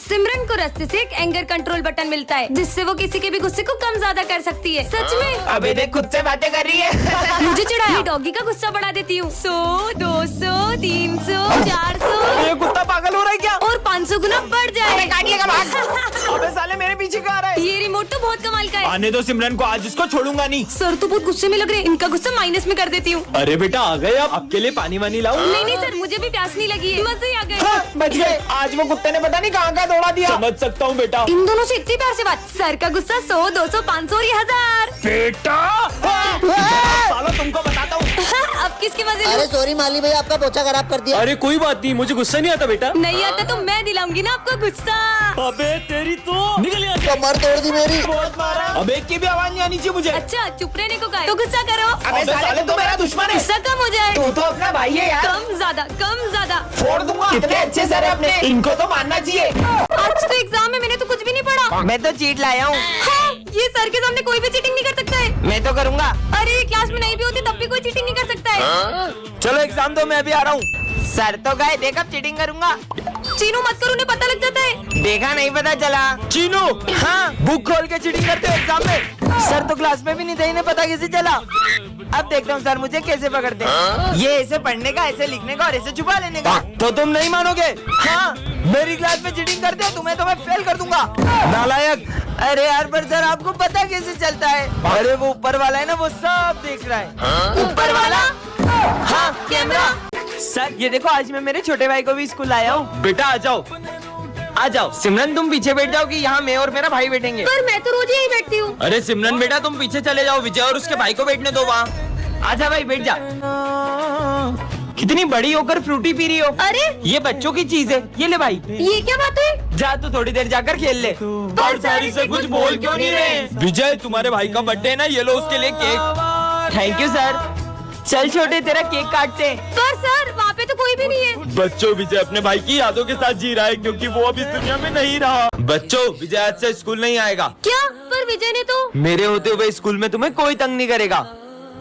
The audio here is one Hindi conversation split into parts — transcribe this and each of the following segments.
सिमरन को रास्ते से एक एंगर कंट्रोल बटन मिलता है जिससे वो किसी के भी गुस्से को कम ज्यादा कर सकती है। सच में? अबे देख खुद से बातें कर रही है। मुझे चिढ़ाया, डॉगी का गुस्सा बढ़ा देती हूँ 100, 200, 300, 400 ये कुत्ता पागल हो रहा है क्या? और 500 गुना बढ़ जाए। काट लेगा भाग। अबे साले मेरे पीछे क्यों आ रहा है? ये रिमोट तो बहुत कमाल का है। आने दो सिमरन को, आज इसको छोड़ूंगा नहीं। सर तो बहुत गुस्से में लग रहे हैं, इनका गुस्सा माइनस में कर देती हूँ। अरे बेटा आ गए, अब आपके लिए पानी वानी लाऊं? नहीं नहीं सर, मुझे भी प्यास नहीं लगी है, मजे ही आ गए। हाँ, बच गए। आज वो कुत्ते ने पता नहीं कहाँ दौड़ा दिया। समझ सकता हूँ बेटा। इन दोनों से इतनी प्यार से बात। सर का गुस्सा 100, 200, 500 और ये 1000। बेटा सालो तुमको बताता हूँ। अब किसके मजे अरे लूं? सॉरी माली भाई, आपका पोछा खराब कर दिया। अरे कोई बात नहीं, मुझे गुस्सा नहीं आता बेटा। नहीं आता तो मैं दिलाऊंगी ना आपको गुस्सा। अबे तेरी तो निकल यहाँ से। कमर तोड़ दी मेरी। बहुत मारा। अबे एक की भी आवाज नहीं आनी चाहिए मुझे। अच्छा चुप रहने को कहा है, तो गुस्सा करो। अबे साले तू मेरा दुश्मन है। गुस्सा कम हो जाए। तू तो अपना भाई है यार। कम ज्यादा, कम ज्यादा। छोड़ दूंगा। कितने अच्छे सर है अपने, इनको तो मानना चाहिए। आज तो एग्जाम है, मैंने तो कुछ भी नहीं पढ़ा। मैं तो चीट लाया हूँ। हाँ, ये सर के सामने कोई भी चीटिंग नहीं कर सकता है। मैं तो करूँगा। अरे क्लास में नहीं भी होती तब भी कोई चीटिंग नहीं कर सकता है। चलो एग्जाम दो, मैं अभी आ रहा हूँ। सर तो गए, देख अब चीटिंग करूँगा। चीनू मत करो, उन्हें पता लग जाता है। देखा नहीं पता चला। चीनू हाँ बुक खोल के चीटिंग करते हो एग्जाम में। सर तो क्लास में भी नहीं थे, इन्हें पता कैसे चला। अब देखता हूँ सर मुझे कैसे पकड़ते हैं। ये ऐसे पढ़ने का, ऐसे लिखने का और ऐसे छुपा लेने का। तो तुम नहीं मानोगे? हाँ मेरी क्लास में चीटिंग करते हो तुम्हें तो मैं फेल कर दूंगा। नालायक। अरे यार पर सर आपको पता कैसे चलता है? अरे वो ऊपर वाला है ना, वो सब देख रहा है। ऊपर वाला? हाँ कैमरा। सर ये देखो, आज मैं मेरे छोटे भाई को भी स्कूल लाया हूँ। बेटा आ जाओ, आ जाओ। सिमरन तुम पीछे बैठ जाओ कि यहाँ मैं और मेरा भाई बैठेंगे। पर मैं तो रोज यही बैठती हूँ। अरे सिमरन बेटा तुम पीछे चले जाओ, विजय और उसके भाई को बैठने दो वहाँ। आजा भाई बैठ जा। कितनी बड़ी होकर फ्रूटी पी रही हो। अरे ये बच्चों की चीज है, ये ले भाई। ये क्या बात है? जा तू थोड़ी देर जाकर खेल ले। और सारी से कुछ बोल क्यों नहीं रहे? विजय तुम्हारे भाई का बर्थडे है ना, ये लो उसके लिए केक। Thank you sir. चल छोटे तेरा केक काटते हैं। पर सर वहाँ पे तो कोई भी नहीं है। बच्चों विजय अपने भाई की यादों के साथ जी रहा है क्योंकि वो अब इस दुनिया में नहीं रहा। बच्चों विजय आज से स्कूल नहीं आएगा। क्या? पर विजय ने तो। मेरे होते हुए स्कूल में तुम्हें कोई तंग नहीं करेगा।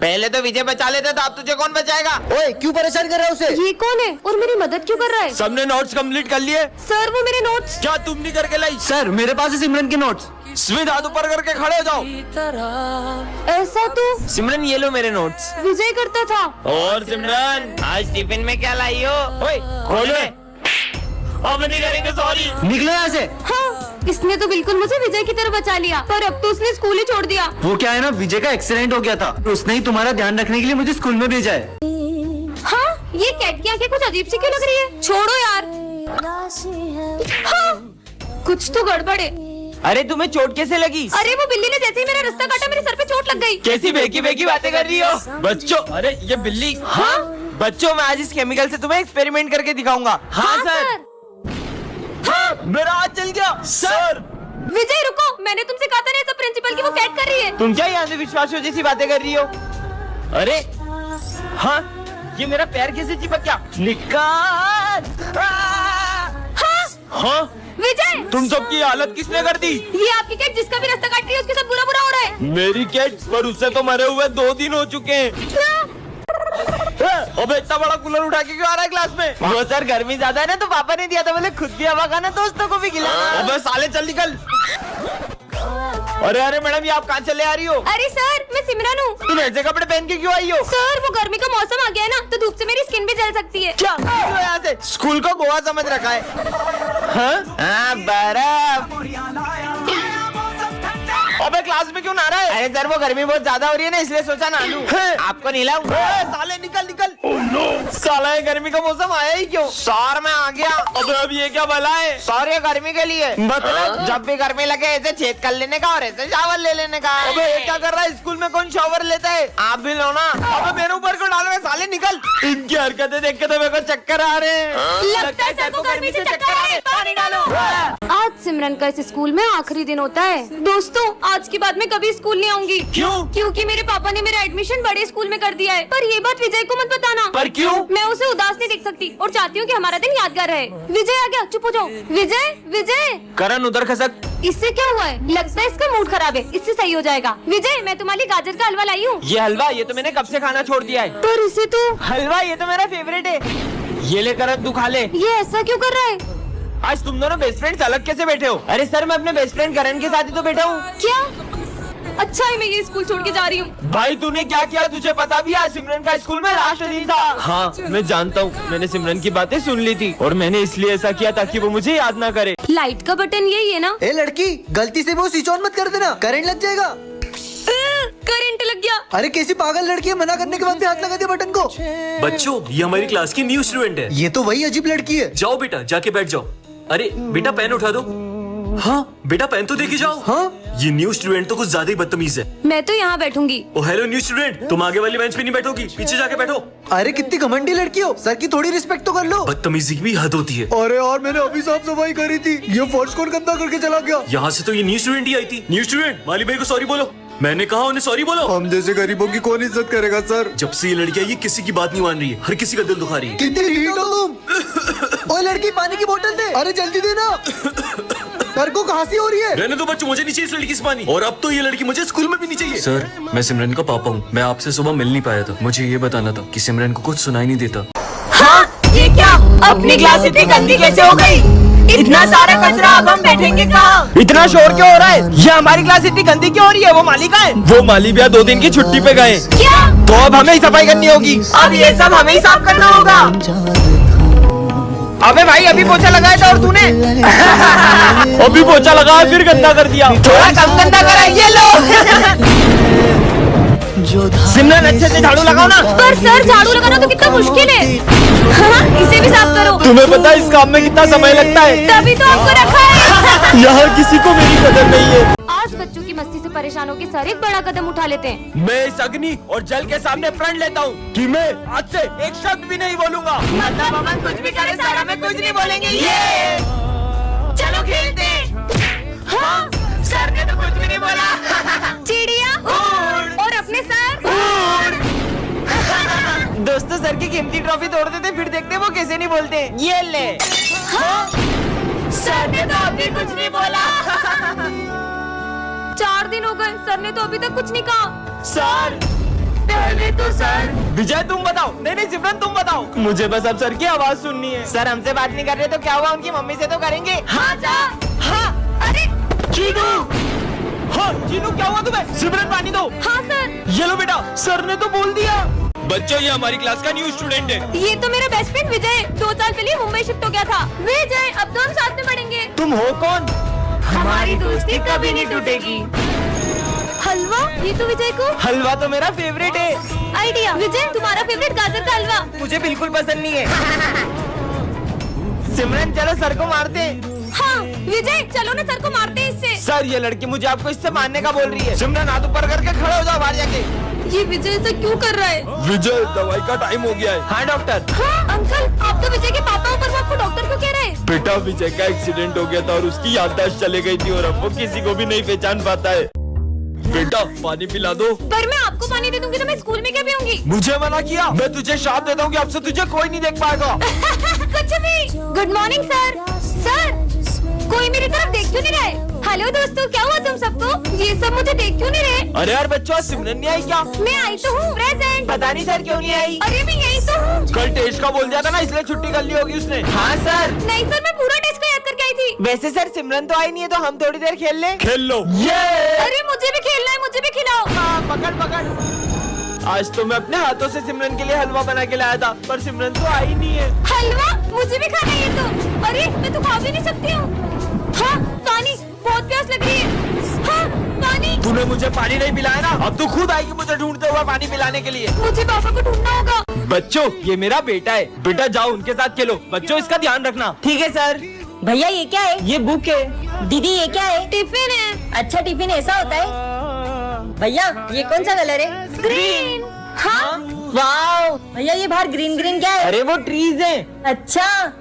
पहले तो विजय बचा लेता था, अब तुझे कौन बचाएगा? ओए क्यों परेशान कर रहा है उसे? ये कौन है और मेरी मदद क्यों कर रहा है? सबने नोट्स कंप्लीट कर लिए? सर वो मेरे नोट्स। क्या तुम नहीं करके लाई? सर मेरे पास है सिमरन के नोट्स। स्मित हाथ ऊपर करके खड़े हो जाओ। ऐसा तो सिमरन ये लो मेरे नोट्स। विजय करता था। और सिमरन आज टिफिन में क्या लाई हो? ओए खोले। अब नहीं करेंगे, सॉरी। निकलो यहाँ से। हाँ, इसने तो बिल्कुल मुझे विजय की तरह बचा लिया, पर अब तो उसने स्कूल ही छोड़ दिया। वो क्या है ना, विजय का एक्सीडेंट हो गया था, उसने ही तुम्हारा ध्यान रखने के लिए मुझे स्कूल में भेजा है। हाँ, ये कैट की आंखें कुछ अजीब सी क्यों लग रही है? छोड़ो यार। हाँ, कुछ तो गड़बड़ है। अरे तुम्हें चोट कैसे लगी? अरे वो बिल्ली ने जैसे ही मेरा रास्ता काटा मेरे सर पे चोट लग गई। कैसी बेकी बेकी बातें कर रही हो? बच्चों अरे ये बिल्ली। हाँ बच्चों मैं आज इस केमिकल से तुम्हें एक्सपेरिमेंट करके दिखाऊंगा। हाँ सर। हाँ मेरा हाथ चल गया। सर विजय रुको, मैंने तुमसे कहा था ना, सब प्रिंसिपल की वो कैट कर रही है। तुम क्या यहाँ से विश्वासों जैसी बातें कर रही हो? अरे हाँ ये मेरा पैर कैसे चिपक गया? निकाल। हाँ विजय तुम सबकी हालत किसने कर दी? ये आपकी कैट जिसका भी रास्ता काट रही है उसके साथ बुरा बुरा हो रहा है। मेरी कैट, पर उससे तो मरे हुए 2 दिन हो चुके हैं। अबे इतना बड़ा कूलर उठा के क्यों आ रहा है क्लास में? वो सर गर्मी ज्यादा है ना तो पापा ने दिया था, बोले खुद भी हवा खाना दोस्तों को भी खिलाना। अबे साले चल निकल। अरे अरे मैडम ये आप कहाँ चले आ रही हो? अरे सर मैं सिमरन हूँ। तुम ऐसे कपड़े पहन के क्यों आई हो? सर वो गर्मी का मौसम आ गया है ना, तो धूप से मेरी स्किन भी जल सकती है। क्या क्यों यहाँ से? स्कूल को गोवा समझ रखा है। हाँ बर्फ। अबे क्लास में क्यों नहा रहा है? अरे सर वो गर्मी बहुत ज्यादा हो रही है ना, इसलिए सोचा नहा लूं। आपको नहलाऊं? साले निकल निकल। साला ये गर्मी का मौसम आया ही क्यों? सर मैं आ गया। अबे अब ये क्या भला है? सर ये गर्मी के लिए, मतलब जब भी गर्मी लगे ऐसे छेद कर लेने का और ऐसे शावर ले लेने का। अबे ये क्या कर रहा है? स्कूल में कौन शावर लेता है? आप भी लो ना। अबे मेरे ऊपर क्यों डाल रहे? साले निकल। इनकी हरकतें देख के तो मेरे को चक्कर आ रहे हैं। लगता है सर को गर्मी से चक्कर आ रहे हैं, पानी डालो। आज सिमरन का इस स्कूल में आखिरी दिन होता है। दोस्तों आज के बाद मैं कभी स्कूल नहीं आऊंगी। क्यों? क्योंकि मेरे पापा ने मेरा एडमिशन बड़े स्कूल में कर दिया है। पर ये बात विजय को मत बताना। पर क्यों? मैं उसे उदास नहीं देख सकती और चाहती हूँ कि हमारा दिन यादगार रहे। विजय आ गया, चुप हो जाओ। विजय विजय करण उधर खसक। इससे क्या हुआ है? लगता है इसका मूड खराब है, इससे सही हो जाएगा। विजय मैं तुम्हारे लिए गाजर का हलवा लाई हूँ। ये हलवा ये तो मैंने कब से खाना छोड़ दिया है। पर इसे तो हलवा ये तो मेरा फेवरेट है। ये ले करण तू खा ले। ये ऐसा क्यों कर रहा है? आज तुम दोनों बेस्ट फ्रेंड्स अलग कैसे बैठे हो? अरे सर, मैं अपने बेस्ट फ्रेंड करण के साथ ही तो बैठा हूँ। क्या? अच्छा है मैं ये स्कूल छोड़ के जा रही हूँ। भाई तूने क्या किया तुझे पता भी है? सिमरन का स्कूल में लास्ट दिन था। हाँ मैं जानता हूँ, मैंने सिमरन की बातें सुन ली थी और मैंने इसलिए ऐसा किया ताकि वो मुझे याद ना करे। लाइट का बटन यही है ना? ए लड़की, गलती से वो स्विच ऑन मत कर देना, करंट लग जाएगा। करंट लग गया। अरे कैसी पागल लड़की है, मना करने के बाद भी हाथ लगा दिया बटन को। बच्चों, ये हमारी क्लास की न्यू स्टूडेंट है। ये तो वही अजीब लड़की है। जाओ बेटा, जाके बैठ जाओ। अरे बेटा, पेन उठा दो। हाँ बेटा, पेन तो देके जाओ। हाँ, ये न्यू स्टूडेंट तो कुछ ज्यादा ही बदतमीज है। मैं तो यहाँ बैठूंगी। ओ हेलो न्यू स्टूडेंट, तुम आगे वाली बेंच पे नहीं बैठोगी, पीछे जाके बैठो। अरे कितनी घमंडी लड़की हो, सर की थोड़ी रिस्पेक्ट तो कर लो। बदतमीजी की भी हद होती है। अरे यार, मैंने अभी साफ सफाई करी थी, ये फर्श कौन गंदा करके चला गया? यहाँ से तो ये न्यू स्टूडेंट ही आई थी। न्यू स्टूडेंट, माली भाई को सॉरी बोलो। मैंने कहा उन्हें सॉरी बोलो। हम जैसे गरीबों की कौन इज्जत करेगा सर? जब से ये लड़की आई, ये किसी की बात नहीं मान रही है, हर किसी का दिल दुखा रही है। कितनी ढीठ हो तुम। ओए लड़की, पानी की बोतल दे। अरे जल्दी देना, सर को खांसी हो रही है। रहने दो बच्चों, मुझे नहीं चाहिए इस लड़की से पानी, और अब तो ये लड़की मुझे स्कूल में भी नहीं चाहिए। सर, मैं सिमरन का पापा हूँ, मैं आपसे सुबह मिल नहीं पाया था। मुझे ये बताना था कि सिमरन को कुछ सुनाई नहीं देता। हाँ ये क्या? अपनी क्लास इतनी गंदी कैसे हो गई? इतना सारा कचरा, अब हम बैठेंगे कहाँ? इतना शोर क्यों हो रहा है? ये हमारी क्लास इतनी गंदी क्यों हो रही है? वो माली कहाँ है? वो माली भैया 2 दिन की छुट्टी पे गए। क्या? तो अब हमें ही सफाई करनी होगी। अब ये सब हमें ही साफ करना होगा। अबे भाई, अभी पोछा लगाया था और तूने अभी पोछा लगाया फिर गंदा कर दिया। थोड़ा कम गंदा करा। ये लो सिमरन, अच्छे से झाड़ू लगाओ ना। पर सर, झाड़ू लगाना तो कितना मुश्किल है। हाँ, इसे भी साफ करो। तुम्हें पता है इस काम में कितना समय लगता है? तभी तो आपको रखा है। यहाँ किसी को मेरी कदर नहीं है। आज बच्चों की मस्ती से परेशान होकर सर एक बड़ा कदम उठा लेते हैं। मैं इस अग्नि और जल के सामने प्रण लेता हूँ कि मैं आज से एक शब्द भी नहीं बोलूंगा। मतलब हम कुछ भी करे सारा में कुछ नहीं बोलेंगे। ये चलो खेलते हैं। हाँ, सर ने तो कुछ भी नहीं बोला। चिड़िया और अपने सर। दोस्तों, सर की कीमती ट्रॉफी तोड़ देते, फिर देखते वो कैसे नहीं बोलते। ये ले। हाँ? सर ने तो अभी कुछ नहीं बोला। 4 दिन हो गए, सर ने तो अभी तक कुछ नहीं कहा। सर, पहले तो सर। विजय तुम बताओ। नहीं सिमरन तुम बताओ। मुझे बस अब सर की आवाज सुननी है। सर हमसे बात नहीं कर रहे तो क्या हुआ? उनकी मम्मी से तो करेंगे। हाँ जा। हाँ। अरे चीनू, हाँ चीनू, क्या हुआ तुम्हें? सिमरन पानी दो। हाँ सर। ये लो बेटा, सर ने तो बोल दिया। बच्चों, ये हमारी क्लास का न्यू स्टूडेंट है। ये तो मेरा बेस्ट फ्रेंड विजय 2 साल पहले मुंबई शिफ्ट हो गया था। विजय, अब तो हम साथ में पढ़ेंगे। तुम हो कौन? हमारी दोस्ती कभी नहीं टूटेगी। हलवा, ये तो विजय को। हलवा तो मेरा फेवरेट है। आइडिया। विजय, तुम्हारा फेवरेट गाजर का हलवा। मुझे बिल्कुल पसंद नहीं है। सिमरन चलो सर को मारते हैं। हाँ विजय, चलो ना सर को मारते हैं इससे। सर, ये लड़की मुझे आपको इससे मारने का बोल रही है। सिमरन हाथ ऊपर करके खड़े हो जाओ बाहर जाके। ये विजय ऐसा क्यों कर रहा है? विजय, दवाई का टाइम हो गया है। हाँ डॉक्टर। हाँ अंकल, आप तो विजय के पापा हो, पर वो आपको डॉक्टर क्यों कह रहे हैं? बेटा, विजय का एक्सीडेंट हो गया था और उसकी याददाश्त चले गई थी और अब वो किसी को भी नहीं पहचान पाता है। बेटा, पानी पिला दो। पर मैं आपको पानी दे दूंगी तो मैं स्कूल में क्या पीऊंगी? मुझे मना किया। मैं तुझे श्राप देता हूँ कि अब से तुझे कोई नहीं देख पाएगा। कुछ भी। Good morning sir. सर, कोई मेरी तरफ देख क्यों नहीं रहा है? हेलो दोस्तों, क्या हुआ तुम सबको? ये सब मुझे देख क्यों नहीं रहे? अरे यार बच्चों, आज सिमरन नहीं आई क्या? मैं आई तो हूँ, प्रेजेंट। पता नहीं सर क्यों नहीं आई। अरे मैं यही तो हूँ। कल टेस्ट का बोल दिया था ना, इसलिए छुट्टी कर ली होगी उसने। हाँ सर। नहीं सर, मैं पूरा टेस्ट को याद करके आई थी। वैसे सर, सिमरन तो आई नहीं है तो हम थोड़ी देर खेल लें। खेल लो। अरे मुझे भी खेलना है, मुझे भी खिलाओ। हाँ, पकड़ पकड़। आज तो मैं अपने हाथों से सिमरन के लिए हलवा बना के लाया था, पर सिमरन तो आई नहीं है। हलवा? मुझे भी खाना है ये तो। अरे मैं तो खा भी नहीं सकती हूँ। हाँ, पानी, बहुत प्यास लग रही है। हाँ, पानी। तूने मुझे पानी नहीं पिलाया ना, अब तू खुद आएगी मुझे ढूंढते हुए पानी पिलाने के लिए। मुझे पापा को ढूंढना होगा। बच्चों, ये मेरा बेटा है। बेटा जाओ उनके साथ खेलो। बच्चों, इसका ध्यान रखना। ठीक है सर। भैया ये क्या है? ये बुक है। दीदी ये क्या है? टिफिन है। अच्छा, टिफिन ऐसा होता है? भैया ये कौन सा कलर है? ग्रीन। हाँ। वाओ। भैया ये बाहर ग्रीन ग्रीन क्या है? अरे वो ट्रीज हैं। अच्छा।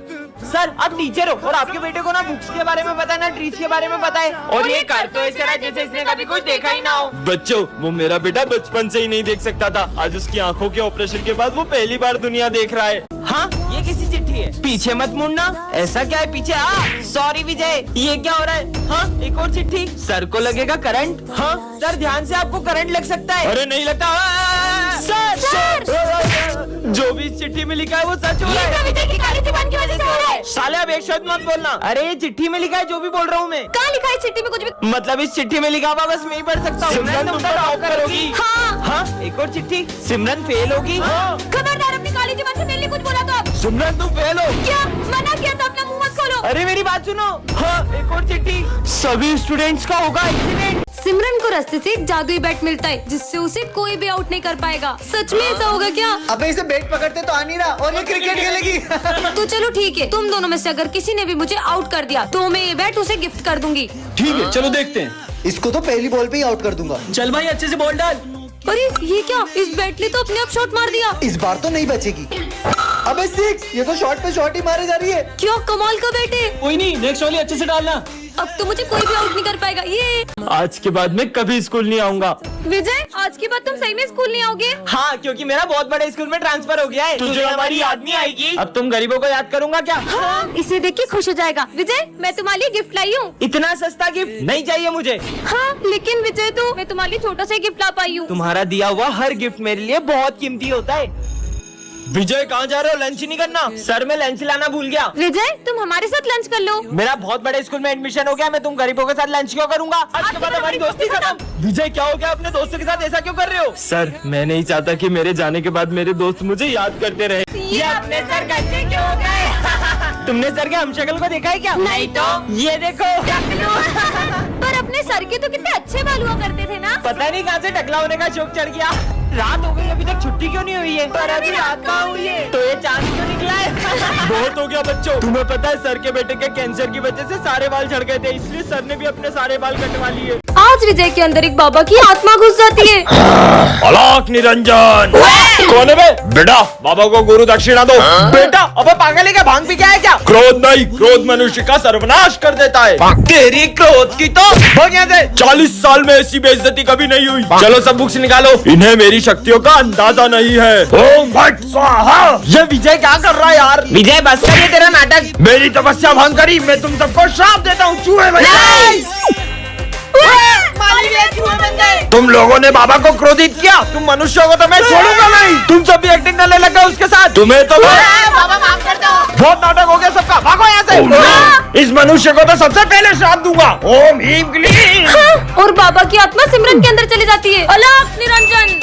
सर, आप टीचर हो और आपके बेटे को ना बुक्स के बारे में पता है ना ट्रीज के बारे में पता है, और ये कर तो ऐसे रहा जैसे इसने कभी कुछ देखा ही ना हो। बच्चों, वो मेरा बेटा बचपन से ही नहीं देख सकता था। आज उसकी आंखों के ऑपरेशन के बाद वो पहली बार दुनिया देख रहा है। हाँ, ये किसी चिट्ठी है। पीछे मत मुड़ना। ऐसा क्या है पीछे? सॉरी विजय, ये क्या हो रहा है? हाँ, एक और चिट्ठी। सर को लगेगा करंट। हाँ सर, ध्यान से, आपको करंट लग सकता है। अरे नहीं लगता। सर जो भी इस चिट्ठी में लिखा है वो सच हो ये रहा है। सब विजय की काली जुबान की वजह से हो रहा है। साले अब एक शब्द मत बोलना। अरे ये चिट्ठी में लिखा है जो भी बोल रहा हूँ मैं। कहाँ लिखा है इस चिट्ठी में कुछ भी? मतलब इस चिट्ठी में लिखा हुआ बस मैं ही पढ़ सकता हूँ। सिमरन तुम तो टॉपर होगी। हाँ हाँ एक और चिट्ठी, सिमरन फेल होगी। खबरदार अपनी काली जुबान से मेरे कुछ बोला तो आप सिमरन तुम फेल हो। क्या मना किया था? अपना मुंह मत खोलो। अरे मेरी बात सुनो। हाँ एक और चिट्ठी, सभी स्टूडेंट्स का होगा एक्सीडेंट। सिमरन को रास्ते से एक जादुई बैट मिलता है जिससे उसे कोई भी आउट नहीं कर पाएगा। सच में ऐसा होगा क्या? अबे इसे बैट पकड़ते तो आ नहीं रहा और ये क्रिकेट खेलेगी। तो चलो ठीक है, तुम दोनों में से अगर किसी ने भी मुझे आउट कर दिया तो मैं ये बैट उसे गिफ्ट कर दूंगी। ठीक है चलो देखते हैं। इसको तो पहली बॉल पे ही आउट कर दूंगा। चल भाई अच्छे से बॉल डाल। अरे ये क्या? इस बैट ने तो अपने आप शॉट मार दिया। इस बार तो नहीं बचेगी। अबे 6, ये तो शॉट पे शॉट ही मारे जा रही है। क्या कमाल का बैट है। कोई नहीं, नेक्स्ट वाली अच्छे से डालना। अब तो मुझे कोई भी आउट नहीं कर पाएगा। ये आज के बाद मैं कभी स्कूल नहीं आऊंगा। विजय, आज के बाद तुम सही में स्कूल नहीं आओगे? हाँ क्योंकि मेरा बहुत बड़े स्कूल में ट्रांसफर हो गया है। तुझे हमारी याद नहीं आएगी। अब तुम गरीबों को याद करूंगा क्या? हाँ, इसे देख के खुश हो जाएगा। विजय, मैं तुम्हारे लिए गिफ्ट लाई हूँ। इतना सस्ता गिफ्ट नहीं चाहिए मुझे। हाँ लेकिन विजय, तो मैं तुम्हारे लिए छोटा सा गिफ्ट ला पाई हूँ। तुम्हारा दिया हुआ हर गिफ्ट मेरे लिए बहुत कीमती होता है। विजय कहाँ जा रहे हो? लंच नहीं करना? सर मैं लंच लाना भूल गया। विजय, तुम हमारे साथ लंच कर लो। मेरा बहुत बड़े स्कूल में एडमिशन हो गया, मैं तुम गरीबों के साथ लंच क्यों करूंगा? आज के बाद हमारी दोस्ती खत्म। विजय क्या हो गया? अपने दोस्तों के साथ ऐसा क्यों कर रहे हो? सर मैं नहीं चाहता कि मेरे जाने के बाद मेरे दोस्त मुझे याद करते रहे। ये अपने सर गंजे क्यों हो गए? तुमने सर के हमशक्ल को देखा है क्या? नहीं तो। ये देखो। पर अपने सर के तो कितने अच्छे बाल हुआ करते थे ना। पता नहीं कहाँ से टकला होने का शौक चढ़ गया। रात हो गई अभी तक छुट्टी क्यों नहीं हुई है? पर अभी रात कहाँ हुई है? तो ये चांद क्यों निकला है? बहुत हो गया बच्चों। तुम्हें पता है सर के बेटे के कैंसर की वजह से सारे बाल झड़ गए थे, इसलिए सर ने भी अपने सारे बाल कटवा लिए। आज विजय के अंदर एक बाबा की आत्मा घुस जाती है। अलाक निरंजन। कौन है बे? बेटा बाबा को गुरु दक्षिणा दो। बेटा अबे पागल है क्या? भांग पी क्या है क्या? क्रोध नहीं, क्रोध मनुष्य का सर्वनाश कर देता है। तेरी क्रोध की तो हो गया थे। 40 साल में ऐसी बेइज्जती कभी नहीं हुई। चलो सब बुक्स निकालो, इन्हें मेरी शक्तियों का अंदाजा नहीं है। ओम भट स्वाहा। ये विजय क्या कर रहा है यार? विजय बस कर, ये तेरा नाटक। मेरी तपस्या भंग करी, मैं तुम सबको श्राप देता हूँ। चूहे बन जाओ। तुम लोगों ने बाबा को क्रोधित किया, तुम मनुष्यों को तो मैं छोड़ूंगा नहीं। तुम सब भी एक्टिंग करने लगा उसके साथ। तुम्हें तो बाबा माफ कर दो। बहुत नाटक हो गया सबका, भागो यहाँ से। इस मनुष्य को तो सबसे पहले श्राप दूंगा। ओम ह्रीम क्लीम। और बाबा की आत्मा सिमरन के अंदर चली जाती है। अलाक निरंजन।